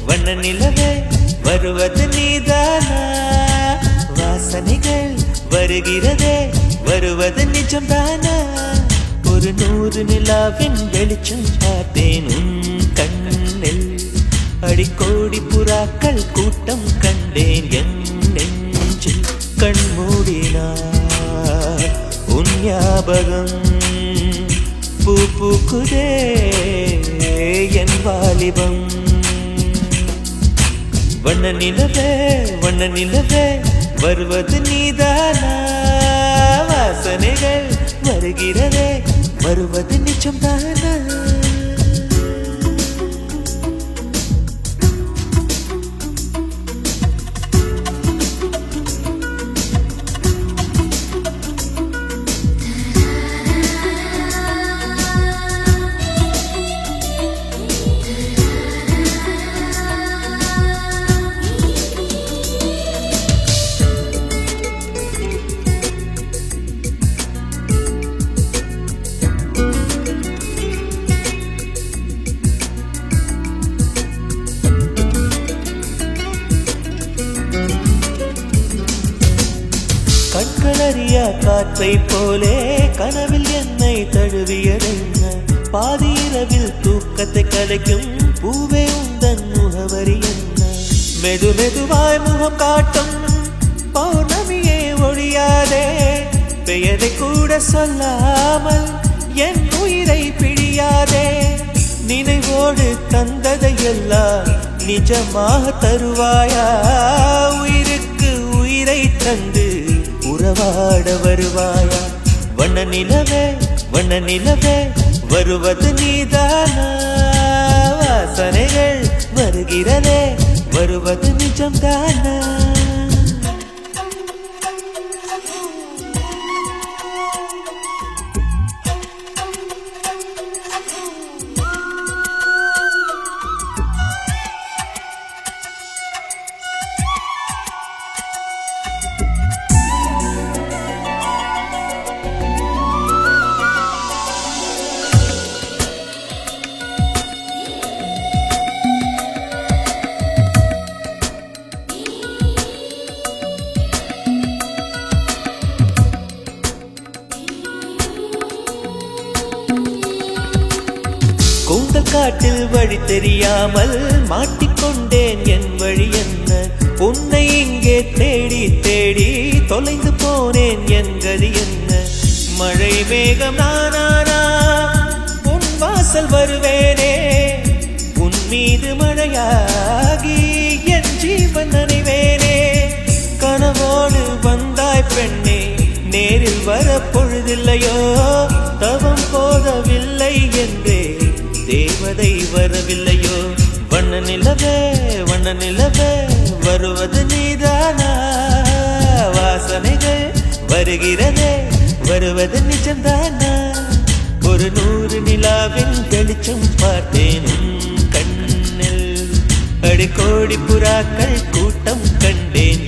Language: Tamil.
வண்ண நிலவே வருவது நீதானா? வாசனைகள் வருகிறதே வருவது நிஜம்தானா? ஒரு 100 நிலாவின் வெளிச்சம் பார்த்தேன் உன் கண்ணில். அடிக்கோடி புறாக்கள் கூட்டம் கண்டேன் என் நெஞ்சில். கண் மூடினார் உன் ஞாபகம் பூ பூக்குதே என் வாலிபம். வண்ண நிலவே வருவது நீதானா? வாசனைகள் வருகிறதே வருவது நிஜம்தானா? கண்களறியா காற்றை போலே கனவில் என்னை தழுவியதென்ன? பாதி இரவில் தூக்கத்தை கலைக்கும் பூவே உந்தன் முகவரி என்ன? மெதுவாய் முகம் காட்டும் பௌர்ணமியே ஒழியாதே. பெயரை கூட சொல்லாமல் என் உயிரை பிழியாதே. நினைவோடு தந்ததையெல்லாம் நிஜமாக தருவாயா? உயிருக்கு உயிரை தந்து உறவாட வருவாயா? வண்ண நிலவே வருவது நீதானா? வாசனைகள் வருகிறதே வருவது நிஜம்தானா? கூந்தல் காட்டில் வழி தெரியாமல் மாட்டிக்கொண்டேன் என் வழி என்ன? உன்னை இங்கே தேடி தேடி தொலைந்து போனேன் என் கதி என்ன? மழை மேகம் நானானா உன் வாசல் வருவேனே. உன் மீது மழையாகி என் ஜீவன் நனைவேனே. கனவோடு வந்தாய் பெண்ணே நேரில் வர பொழுதில்லையோ? தவம் போதவில்லை என்றே தேவதை வரவில்லையோ? வண்ண நிலவே வருவது நீதானா? வாசனைகள் வருகிறதே வருவது நிஜம்தானா? ஒரு 100 நிலாவின் வெளிச்சம் பார்த்தேன் கண்ணில். அடிக்கோடி புறாக்கள் கூட்டம் கண்டேன்